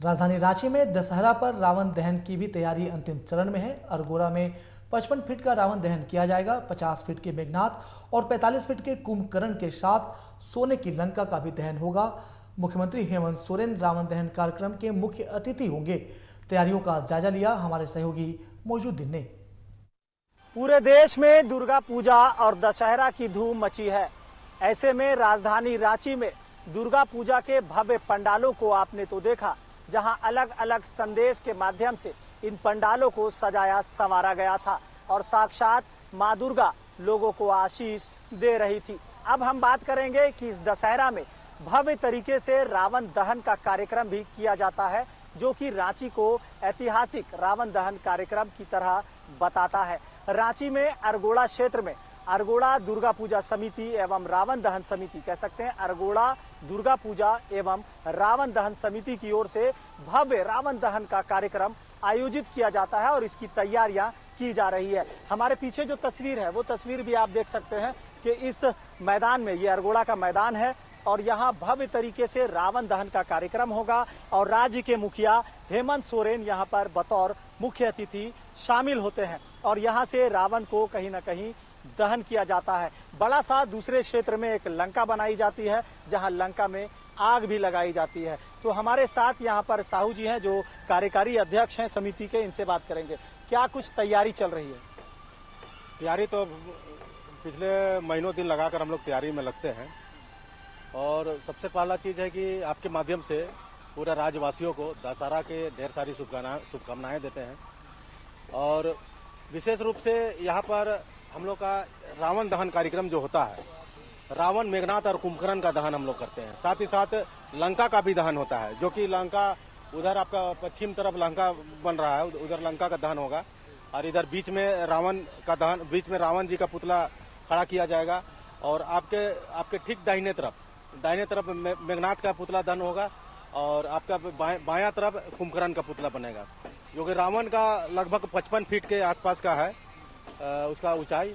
राजधानी रांची में दशहरा पर रावण दहन की भी तैयारी अंतिम चरण में है। अरगोड़ा में 55 फीट का रावण दहन किया जाएगा। 50 फीट के मेघनाथ और 45 फीट के कुंभकर्ण के साथ सोने की लंका का भी दहन होगा। मुख्यमंत्री हेमंत सोरेन रावण दहन कार्यक्रम के मुख्य अतिथि होंगे। तैयारियों का जायजा लिया हमारे सहयोगी मौजूद्दीन ने। पूरे देश में दुर्गा पूजा और दशहरा की धूम मची है। ऐसे में राजधानी रांची में दुर्गा पूजा के भव्य पंडालों को आपने तो देखा, जहां अलग अलग संदेश के माध्यम से इन पंडालों को सजाया संवारा गया था और साक्षात मां दुर्गा लोगों को आशीष दे रही थी। अब हम बात करेंगे कि इस दशहरा में भव्य तरीके से रावण दहन का कार्यक्रम भी किया जाता है, जो कि रांची को ऐतिहासिक रावण दहन कार्यक्रम की तरह बताता है। रांची में अरगोड़ा क्षेत्र में अरगोड़ा दुर्गा पूजा समिति एवं रावण दहन समिति, कह सकते हैं अरगोड़ा दुर्गा पूजा एवं रावण दहन समिति की ओर से भव्य रावण दहन का कार्यक्रम आयोजित किया जाता है और इसकी तैयारियां की जा रही है। हमारे पीछे जो तस्वीर है वो तस्वीर भी आप देख सकते हैं कि इस मैदान में, ये अरगोड़ा का मैदान है और यहाँ भव्य तरीके से रावण दहन का कार्यक्रम होगा और राज्य के मुखिया हेमंत सोरेन यहाँ पर बतौर मुख्य अतिथि शामिल होते हैं और यहाँ से रावण को कहीं न कहीं दहन किया जाता है। बड़ा सा दूसरे क्षेत्र में एक लंका बनाई जाती है, जहां लंका में आग भी लगाई जाती है। तो हमारे साथ यहाँ पर साहू जी हैं, जो कार्यकारी अध्यक्ष हैं समिति के, इनसे बात करेंगे। क्या कुछ तैयारी चल रही है? तैयारी तो पिछले महीनों दिन लगाकर हम लोग तैयारी में लगते हैं और सबसे पहला चीज़ है कि आपके माध्यम से पूरा राज्यवासियों को दशहरा के ढेर सारी शुभकामनाएं देते हैं और विशेष रूप से यहाँ पर हम लोग का रावण दहन कार्यक्रम जो होता है, रावण, मेघनाथ और कुंभकर्ण का दहन हम लोग करते हैं। साथ ही साथ लंका का भी दहन होता है, जो कि लंका उधर आपका पश्चिम तरफ लंका बन रहा है, उधर लंका का दहन होगा और इधर बीच में रावण का दहन, बीच में रावण जी का पुतला खड़ा किया जाएगा और आपके ठीक दाहिने तरफ मेघनाथ का पुतला दहन होगा और आपका बायां तरफ कुंभकर्ण का पुतला बनेगा, जो कि रावण का लगभग 55 फीट के आसपास का है उसका ऊंचाई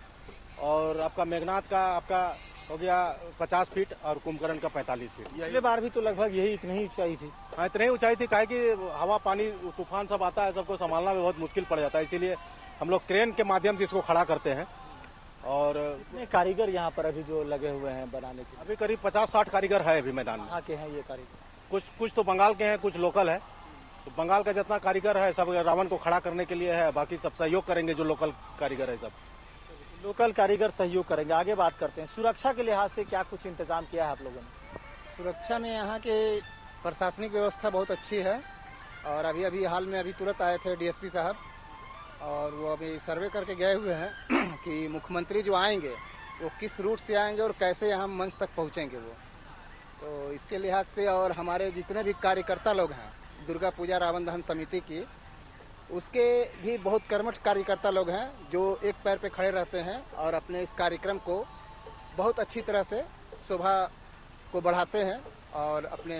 और आपका मेघनाथ का आपका हो गया 50 फीट और कुंभकर्ण का 45 फीट। पिछले बार भी तो लगभग यही इतनी ही ऊंचाई थी। हाँ, इतनी ही ऊंचाई थी, काहे कि हवा, पानी, तूफान सब आता है, सबको संभालना भी बहुत मुश्किल पड़ जाता है, इसीलिए हम लोग क्रेन के माध्यम से इसको खड़ा करते हैं। और कितने कारीगर यहाँ पर अभी जो लगे हुए हैं बनाने के? अभी करीब 50-60 कारीगर है अभी मैदान में। कहाँ के हैं ये कारीगर? कुछ तो बंगाल के हैं, कुछ लोकल है। तो बंगाल का जितना कारीगर है सब रावण को खड़ा करने के लिए है, बाकी सब सहयोग करेंगे। जो लोकल कारीगर है सब लोकल कारीगर सहयोग करेंगे। आगे बात करते हैं, सुरक्षा के लिहाज से क्या कुछ इंतजाम किया है आप लोगों ने? सुरक्षा में यहाँ के प्रशासनिक व्यवस्था बहुत अच्छी है और अभी हाल में तुरंत आए थे डीएसपी साहब और वो अभी सर्वे करके गए हुए हैं कि मुख्यमंत्री जो आएंगे वो किस रूट से आएंगे और कैसे यहाँ मंच तक पहुँचेंगे वो। तो इसके लिहाज से और हमारे जितने भी कार्यकर्ता लोग हैं दुर्गा पूजा रावण दहन समिति की, उसके भी बहुत कर्मठ कार्यकर्ता लोग हैं जो एक पैर पे खड़े रहते हैं और अपने इस कार्यक्रम को बहुत अच्छी तरह से शोभा को बढ़ाते हैं और अपने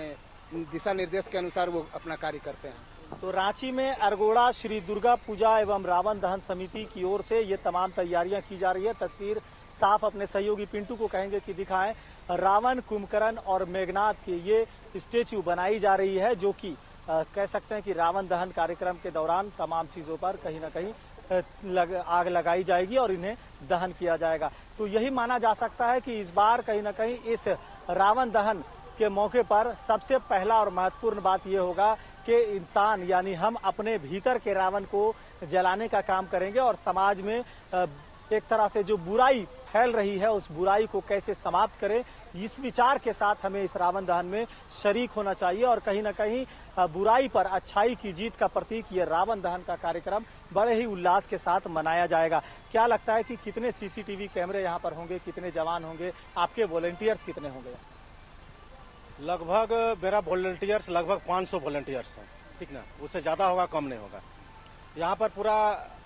दिशा निर्देश के अनुसार वो अपना कार्य करते हैं। तो रांची में अरगोड़ा श्री दुर्गा पूजा एवं रावण दहन समिति की ओर से ये तमाम तैयारियां की जा रही है। तस्वीर साफ अपने सहयोगी पिंटू को कहेंगे कि दिखाएं। रावण, कुंभकर्ण और मेघनाथ की ये स्टेच्यू बनाई जा रही है, जो कि कह सकते हैं कि रावण दहन कार्यक्रम के दौरान तमाम चीजों पर कहीं न कहीं आग लगाई जाएगी और इन्हें दहन किया जाएगा। तो यही माना जा सकता है कि इस बार कहीं न कहीं इस रावण दहन के मौके पर सबसे पहला और महत्वपूर्ण बात यह होगा कि इंसान यानी हम अपने भीतर के रावण को जलाने का काम करेंगे और समाज में एक तरह से जो बुराई फैल रही है उस बुराई को कैसे समाप्त करें, इस विचार के साथ हमें इस रावण दहन में शरीक होना चाहिए और कहीं न कहीं बुराई पर अच्छाई की जीत का प्रतीक ये रावण दहन का कार्यक्रम बड़े ही उल्लास के साथ मनाया जाएगा। क्या लगता है कि कितने सीसीटीवी कैमरे यहाँ पर होंगे, कितने जवान होंगे, आपके वॉलंटियर्स कितने होंगे? लगभग मेरा वॉलंटियर्स लगभग 500 वॉलंटियर्स हैं, ठीक ना, उससे ज़्यादा होगा, कम नहीं होगा। यहाँ पर पूरा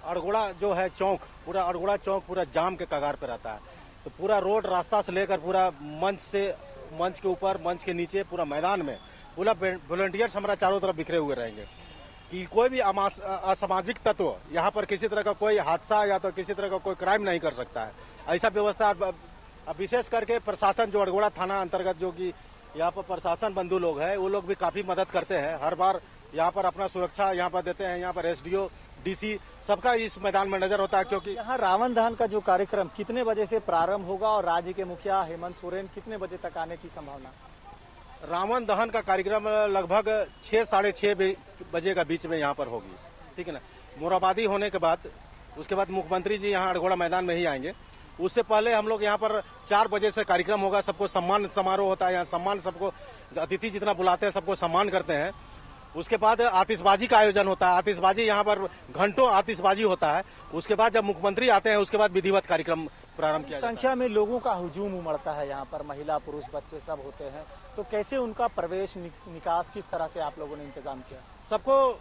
अरगोड़ा जो है चौक, पूरा अरगोड़ा चौक पूरा जाम के कगार पे रहता है। तो पूरा रोड रास्ता से लेकर पूरा मंच के ऊपर, मंच के नीचे, पूरा मैदान में पूरा वॉलंटियर्स हमारा चारों तरफ बिखरे हुए रहेंगे कि कोई भी असामाजिक तत्व यहाँ पर किसी तरह का कोई हादसा या तो किसी तरह का कोई क्राइम नहीं कर सकता है। ऐसा व्यवस्था विशेष करके प्रशासन जो अरगोड़ा थाना अंतर्गत, जो कि यहाँ पर प्रशासन बंधु लोग हैं, वो लोग भी काफी मदद करते हैं। हर बार यहाँ पर अपना सुरक्षा यहाँ पर देते हैं। यहाँ पर SDO, DC सबका इस मैदान में नजर होता है, क्योंकि यहाँ रावण दहन का जो कार्यक्रम कितने बजे से प्रारंभ होगा और राज्य के मुखिया हेमंत सोरेन कितने बजे तक आने की संभावना? रावण दहन का कार्यक्रम लगभग 6 साढ़े 6 बजे का बीच में यहाँ पर होगी, ठीक है ना। मोराबादी होने के बाद उसके बाद मुख्यमंत्री जी यहाँ अड़गोड़ा मैदान में ही आएंगे। उससे पहले हम लोग यहाँ पर 4 बजे से कार्यक्रम होगा। सबको सम्मान समारोह होता है यहाँ, सम्मान सबको अतिथि जितना बुलाते हैं सबको सम्मान करते हैं। उसके बाद आतिशबाजी का आयोजन होता है। आतिशबाजी यहाँ पर घंटों आतिशबाजी होता है। उसके बाद जब मुख्यमंत्री आते हैं उसके बाद विधिवत कार्यक्रम प्रारंभ किया जाता है। संख्या में लोगों का हुजूम उमड़ता है यहाँ पर, महिला पुरुष बच्चे सब होते हैं, तो कैसे उनका प्रवेश निकास किस तरह से आप लोगों ने इंतजाम किया? सबको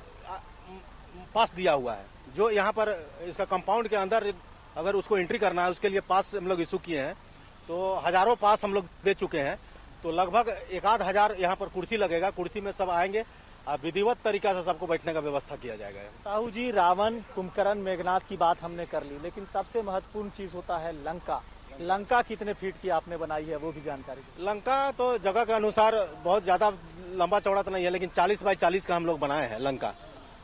पास दिया हुआ है। जो यहाँ पर इसका कंपाउंड के अंदर अगर उसको एंट्री करना है उसके लिए पास हम लोग इशू किए हैं, तो हजारों पास हम लोग दे चुके हैं। तो लगभग 1,000 यहाँ पर कुर्सी लगेगा। कुर्सी में सब आएंगे, विधिवत तरीका से सबको बैठने का व्यवस्था किया जाएगा। साहू जी, रावण, कुंभकर्ण, मेघनाथ की बात हमने कर ली, लेकिन सबसे महत्वपूर्ण चीज होता है लंका। लंका कितने फीट की आपने बनाई है वो भी जानकारी दीजिए। लंका तो जगह के अनुसार बहुत ज्यादा लंबा चौड़ा तो नहीं है, लेकिन 40 बाई 40 का हम लोग बनाए हैं लंका,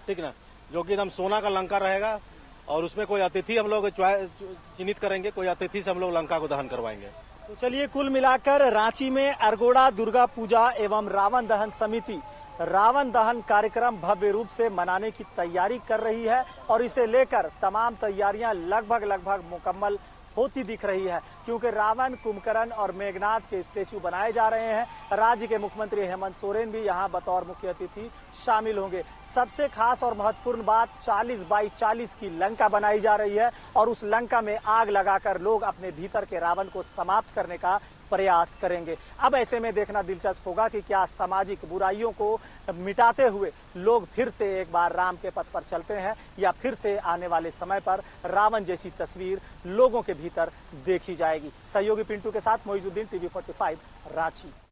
ठीक ना, जो कि एकदम सोना का लंका रहेगा। और उसमें कोई अतिथि हम लोग चिन्हित करेंगे, कोई अतिथि से हम लोग लंका को दहन करवाएंगे। तो चलिए, कुल मिलाकर रांची में अरगोड़ा दुर्गा पूजा एवं रावण दहन समिति रावण दहन कार्यक्रम भव्य रूप से मनाने की तैयारी कर रही है और इसे लेकर तमाम तैयारियां लगभग मुकम्मल होती दिख रही है, क्योंकि रावण, कुंभकर्ण और मेघनाथ के स्टेचू बनाए जा रहे हैं। राज्य के मुख्यमंत्री हेमंत सोरेन भी यहां बतौर मुख्य अतिथि शामिल होंगे। सबसे खास और महत्वपूर्ण बात, 40 बाई 40 की लंका बनाई जा रही है और उस लंका में आग लगाकर लोग अपने भीतर के रावण को समाप्त करने का प्रयास करेंगे। अब ऐसे में देखना दिलचस्प होगा कि क्या सामाजिक बुराइयों को मिटाते हुए लोग फिर से एक बार राम के पथ पर चलते हैं, या फिर से आने वाले समय पर रावण जैसी तस्वीर लोगों के भीतर देखी जाएगी। सहयोगी पिंटू के साथ मोइजुद्दीन, TV 45 रांची।